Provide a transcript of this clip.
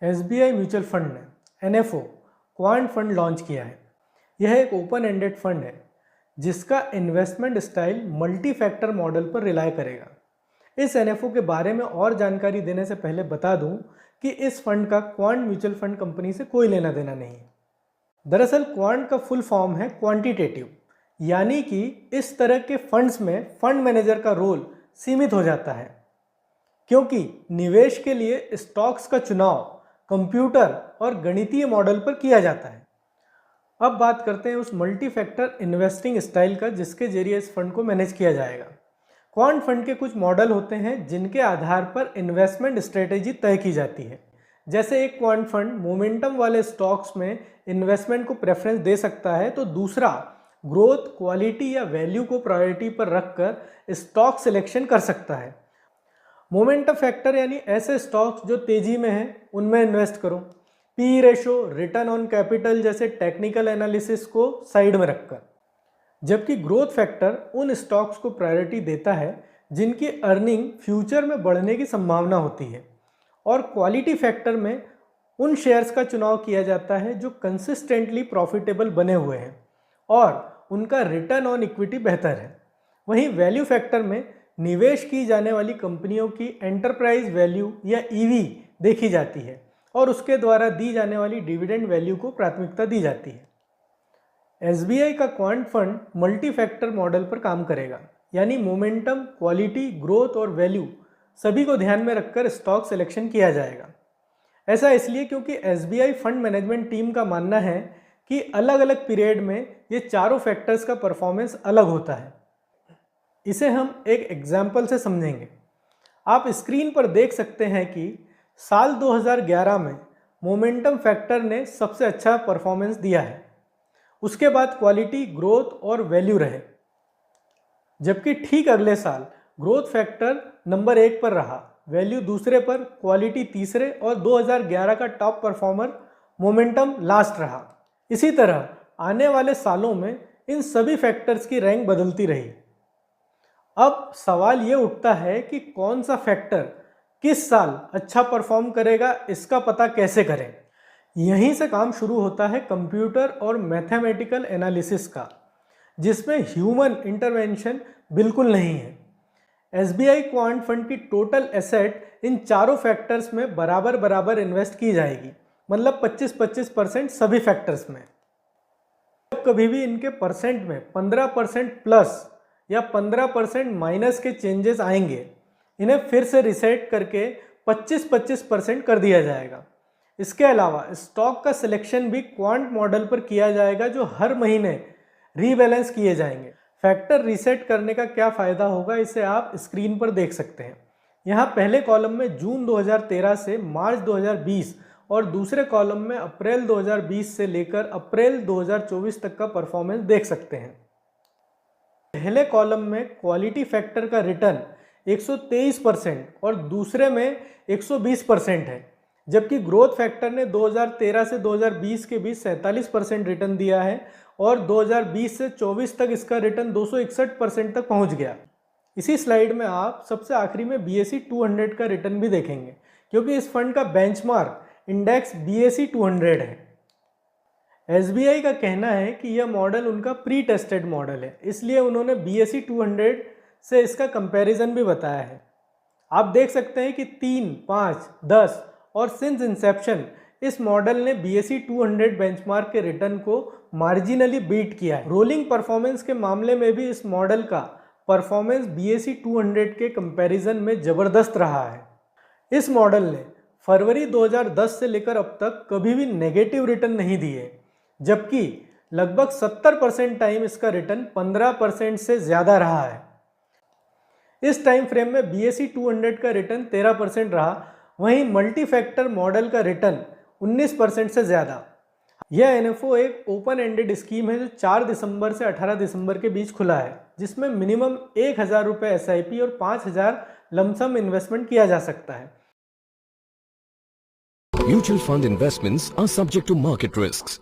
SBI mutual fund ने NFO quant fund launch किया है। यह एक ओपन एंडेड फंड है जिसका investment style multi factor model पर रिलाय करेगा। इस एनएफओ के बारे में और जानकारी देने से पहले बता दूं कि इस फंड का क्वांट म्यूचुअल फंड कंपनी से कोई लेना देना नहीं है। दरअसल क्वांट का फुल फॉर्म है क्वांटिटेटिव, यानी कि इस तरह के फंड्स में फंड मैनेजर का रोल सीमित हो जाता है, क्योंकि निवेश के लिए स्टॉक्स का चुनाव कंप्यूटर और गणितीय मॉडल पर किया जाता है। अब बात करते हैं उस मल्टी फैक्टर इन्वेस्टिंग स्टाइल का जिसके जरिए इस फंड को मैनेज किया जाएगा। क्वांट फंड के कुछ मॉडल होते हैं जिनके आधार पर इन्वेस्टमेंट स्ट्रेटेजी तय की जाती है। जैसे एक क्वांट फंड मोमेंटम वाले स्टॉक्स में इन्वेस्टमेंट को प्रेफरेंस दे सकता है, तो दूसरा ग्रोथ, क्वालिटी या वैल्यू को प्रायोरिटी पर रखकर स्टॉक सिलेक्शन कर सकता है। मोमेंटम फैक्टर यानी ऐसे स्टॉक्स जो तेजी में हैं उनमें इन्वेस्ट करो। P ratio, return on capital जैसे टेक्निकल एनालिसिस को साइड में रखकर। जबकि ग्रोथ फैक्टर उन स्टॉक्स को प्रायोरिटी देता है जिनकी अर्निंग फ्यूचर में बढ़ने की संभावना होती है। और क्वालिटी फैक्टर में उन शेयर्स का चुनाव किया जाता है जो कंसिस्टेंटली प्रॉफिटेबल बने हुए हैं और उनका रिटर्न ऑन इक्विटी बेहतर है। वहीं वैल्यू फैक्टर में निवेश की जाने वाली कंपनियों की एंटरप्राइज वैल्यू या ईवी देखी जाती है और उसके द्वारा दी जाने वाली डिविडेंड वैल्यू को प्राथमिकता दी जाती है। एसबीआई का quant fund multi factor model पर काम करेगा, यानी मोमेंटम, क्वालिटी, ग्रोथ और वैल्यू सभी को ध्यान में रखकर स्टॉक सिलेक्शन किया जाएगा। ऐसा इसलिए क्योंकि एसबीआई फंड मैनेजमेंट टीम का मानना है कि अलग अलग पीरियड में ये चारों फैक्टर्स का परफॉर्मेंस अलग होता है। इसे हम एक एग्जाम्पल से समझेंगे। आप स्क्रीन पर देख सकते हैं कि साल 2011 में मोमेंटम फैक्टर ने सबसे अच्छा परफॉर्मेंस दिया है। उसके बाद क्वालिटी, ग्रोथ और वैल्यू रहे, जबकि ठीक अगले साल ग्रोथ फैक्टर नंबर 1 पर रहा, वैल्यू दूसरे पर, क्वालिटी तीसरे और 2011 का टॉप परफॉर्मर मोमेंटम लास्ट रहा। इसी तरह आने वाले सालों में इन सभी फैक्टर्स की रैंक बदलती रही। अब सवाल ये उठता है कि कौन सा फैक्टर किस साल अच्छा परफॉर्म करेगा, इसका पता कैसे करें। यहीं से काम शुरू होता है कंप्यूटर और मैथमेटिकल एनालिसिस का, जिसमें ह्यूमन इंटरवेंशन बिल्कुल नहीं है। एसबीआई क्वांट फंड की टोटल एसेट इन चारों फैक्टर्स में बराबर बराबर इन्वेस्ट की जाएगी, मतलब 25-25% सभी फैक्टर्स में। जब कभी भी इनके परसेंट में 15% प्लस या 15% माइनस के चेंजेस आएंगे, इन्हें फिर से रिसेट करके 25-25% कर दिया जाएगा। इसके अलावा स्टॉक का सिलेक्शन भी क्वांट मॉडल पर किया जाएगा, जो हर महीने रीबैलेंस किए जाएंगे। फैक्टर रीसेट करने का क्या फ़ायदा होगा, इसे आप स्क्रीन पर देख सकते हैं। यहाँ पहले कॉलम में जून 2013 से मार्च 2020 और दूसरे कॉलम में अप्रैल 2020 से लेकर अप्रैल 2024 तक का परफॉर्मेंस देख सकते हैं। पहले कॉलम में क्वालिटी फैक्टर का रिटर्न 123% और दूसरे में 120% है, जबकि ग्रोथ फैक्टर ने 2013 से 2020 के बीच 47% रिटर्न दिया है और 2020 से 24 तक इसका रिटर्न 261% तक पहुंच गया। इसी स्लाइड में आप सबसे आखिरी में BSE 200 का रिटर्न भी देखेंगे, क्योंकि इस फंड का बेंचमार्क इंडेक्स BSE 200 है। एसबीआई का कहना है कि यह मॉडल उनका प्री टेस्टेड मॉडल है, इसलिए उन्होंने BSE 200 से इसका कंपैरिजन भी बताया है। आप देख सकते हैं कि 3, 5, 10 और सिंस इंसेप्शन इस मॉडल ने BSE 200 बेंचमार्क के रिटर्न को मार्जिनली बीट किया है। रोलिंग परफॉर्मेंस के मामले में भी इस मॉडल का परफॉर्मेंस BSE 200 के कंपैरिजन में ज़बरदस्त रहा है। इस मॉडल ने फरवरी 2010 से लेकर अब तक कभी भी नेगेटिव रिटर्न नहीं दिए, जबकि लगभग 70% टाइम इसका रिटर्न 15% से ज़्यादा रहा है। इस टाइम फ्रेम में BSE 200 का रिटर्न 13% रहा, वहीं मल्टी फैक्टर मॉडल का रिटर्न 19% से ज़्यादा। यह एनएफओ एक ओपन एंडेड स्कीम है जो 4 दिसंबर से 18 दिसंबर के बीच खुला है, जिसमें मिनिमम 1000 रुपये SIP और 5000 लमसम इन्वेस्टमेंट किया जा सकता है। Mutual fund investments are subject to market risks.